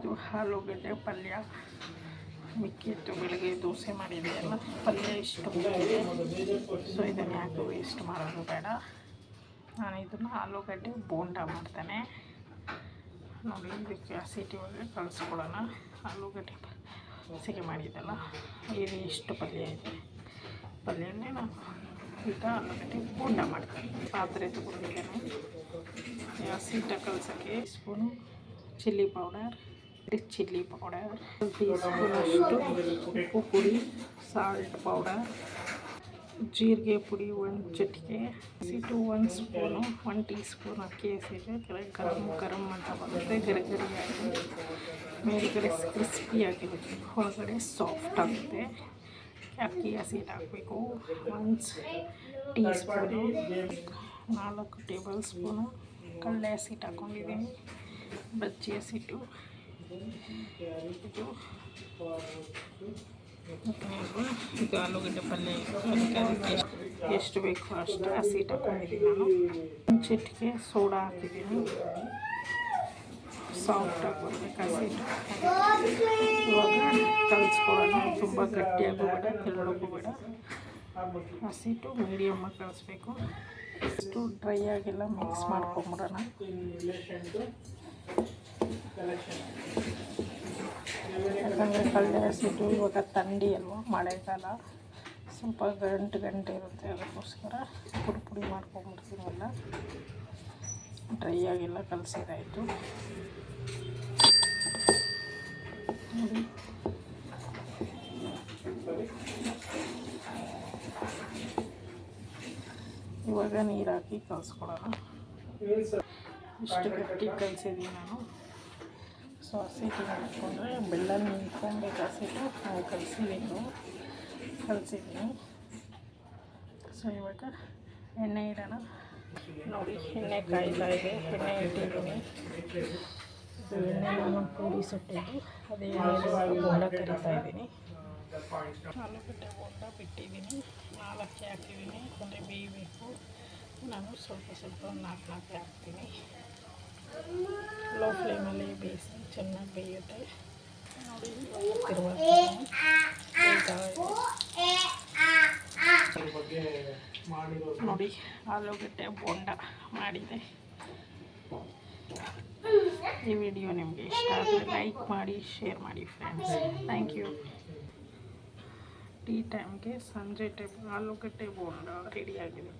ಇದು ಆಲೂಗಡ್ಡೆ ಪಲ್ಯ ಮಿಕ್ಕಿತ್ತು. ಬೆಳಗ್ಗೆ ದೋಸೆ ಮಾಡಿದೆ ಅಲ್ಲ, ಪಲ್ಯ ಇಷ್ಟು ಮಿಕ್ಕಿದೆ. ಸೊ ಇದನ್ನು ಯಾಕೆ ವೇಸ್ಟ್ ಮಾಡೋದು ಬೇಡ. ನಾನು ಇದನ್ನು ಆಲೂಗಡ್ಡೆ ಬೋಂಡ ಮಾಡ್ತೇನೆ ನೋಡಿ. ಇದಕ್ಕೆ ಹಸಿಟ್ಟು ಒಳಗೆ ಕಳಿಸ್ಕೊಡೋಣ. ಆಲೂಗಡ್ಡೆ ಹಸಿಗೆ ಮಾಡಿದ್ದಲ್ಲ, ಇದು ಇಷ್ಟು ಪಲ್ಯ ಇದೆ. ಪಲ್ಯನೇ ನಾನು ಈಗ ಆಲೂಗಡ್ಡೆ ಬೋಂಡ ಮಾಡ್ತೀನಿ. ಪಾತ್ರೆ ತಗೊಂಡಿದ್ದೇನೆ. ಹಸಿಟ್ಟ ಕಲಸೋಕ್ಕೆ spoon chilli powder, chilli powder, 1 ಟೀ ಸ್ಪೂನಷ್ಟು ಉಪ್ಪು ಪುಡಿ, ಸಾಲ್ಟ್ ಪೌಡರ್, ಜೀರಿಗೆ ಪುಡಿ 1 ಚಿಟಿಕೆ, ಹಸಿಟ್ಟು 1 ಸ್ಪೂನು, 1 ಟೀ ಸ್ಪೂನ್ ಅಕ್ಕಿ ಹಸಿಗೆ ಗರಂ ಅಂತ ಬರುತ್ತೆ. ಗರಿಗರಿಯಾಗಿ ಮೇಲ್ಗಡೆ ಕ್ರಿಸ್ಪಿಯಾಗಿರುತ್ತೆ, ಒಳಗಡೆ ಸಾಫ್ಟ್ ಆಗುತ್ತೆ. ಅಕ್ಕಿ ಹಸಿಟ್ಟು ಹಾಕಬೇಕು. 1 ಟೀ ಸ್ಪೂನು, 4 ಟೇಬಲ್ ಸ್ಪೂನು ಕಡಲೆ ಹಸಿಟ್ಟು ಹಾಕ್ಕೊಂಡಿದ್ದೀನಿ. ಬಜ್ಜಿ ಹಸಿಟ್ಟು ಇದು ಇದು ಆಲೂಗಡ್ಡೆ ಪಲ್ಯ ಇತ್ತು. ಅದಕ್ಕೆ ಎಷ್ಟು ಬೇಕೋ ಅಷ್ಟು ಹಸಿಟ್ಟು ಹಾಕ್ಕೊಂಡಿದ್ದೀನಿ ನಾನು. 1 ಚಿಟಿಕೆ ಸೋಡಾ ಹಾಕಿದ್ದೀನಿ, ಸಾಫ್ಟ್ ಹಾಕ್ಕೊಡ್ಬೇಕು ಹಸಿಟ್ಟು. ಇವಾಗ ಕಲಿಸ್ಕೊಳ್ಳೋಣ. ತುಂಬ ಗಟ್ಟಿಯಾಗೂ ಬೇಡ, ತೆಳ್ಳಗೂ ಬೇಡ. ಹಸಿಟ್ಟು ಮೀಡಿಯಮ್ಮಾಗಿ ಕಲಿಸ್ಬೇಕು. ಇಷ್ಟು ಡ್ರೈ ಆಗಿಲ್ಲ, ಮಿಕ್ಸ್ ಮಾಡ್ಕೊಂಬಿಡೋಣ. ಯಾಕಂದರೆ ಕಡಲೆ ಹಸಿಟ್ಟು ಇವಾಗ ಥಂಡಿ ಅಲ್ವ, ಮಳೆಗಾಲ, ಸ್ವಲ್ಪ ಗಂಟು ಇರುತ್ತೆ. ಅದಕ್ಕೋಸ್ಕರ ಪುಡಿ ಮಾಡ್ಕೊಂಬಿಡ್ತೀನಿ. ಎಲ್ಲ ಡ್ರೈ ಆಗಿಲ್ಲ, ಕಲಸಿದಾಯಿತು ನೋಡಿ. ಇವಾಗ ನೀರು ಹಾಕಿ ಕಲಿಸ್ಕೊಡೋಣ. ಇಷ್ಟು ಗಟ್ಟಿ ಕಲಿಸಿದ್ದೀನಿ ನಾನು. ಸೊ ಹಸಿಟ್ಟು ಹಾಕ್ಕೊಂಡ್ರೆ ಬೆಲ್ಲ ನಿಂತ್ಕೊಬೇಕು. ಹಸಿಟ್ಟು ನಾವು ಕಲಿಸಿದ್ದೀನಿ. ಸೊ ಇವಾಗ ಎಣ್ಣೆ ಇಡೋಣ ನೋಡಿ. ಎಣ್ಣೆ ಕಾಯ್ತಾ ಇದೆ, ಎಣ್ಣೆ ಇಟ್ಟಿದ್ದೀನಿ. ಇದು ಎಣ್ಣೆ ನಾನು ಪೂರಿ ಸುಟ್ಟಿದ್ದು, ಅದೇ ಎಣ್ಣೆ ಬೋಂಡ ಕರಿತಾ ಇದ್ದೀನಿ. ಆಲೂಗಡ್ಡೆ ಬೋಂಡ ಬಿಟ್ಟಿದ್ದೀನಿ, 4 ಹಾಕಿದ್ದೀನಿ. ಅಂದರೆ ಬೇಯಬೇಕು. ನಾನು ಸ್ವಲ್ಪ 4 ಹಾಕ್ತೀನಿ. ಲೋ ಫ್ಲೇಮಲ್ಲಿ ಬೇಯಿಸಿ ಚೆನ್ನಾಗಿ ಬೇಯುತ್ತೆ ನೋಡಿ. ನೋಡಿ ಆಲೂಗಡ್ಡೆ ಬೋಂಡ ಮಾಡಿದೆ. ಈ ವಿಡಿಯೋ ನಿಮಗೆ ಇಷ್ಟ ಆದರೆ ಲೈಕ್ ಮಾಡಿ, ಶೇರ್ ಮಾಡಿ ಫ್ರೆಂಡ್ಸ್. Thank you. ಟೀ ಟೈಮ್ಗೆ ಸಂಜೆ ಟೈಮ್ ಆಲೂಗಡ್ಡೆ ಬೋಂಡ ರೆಡಿಯಾಗಿದೆ.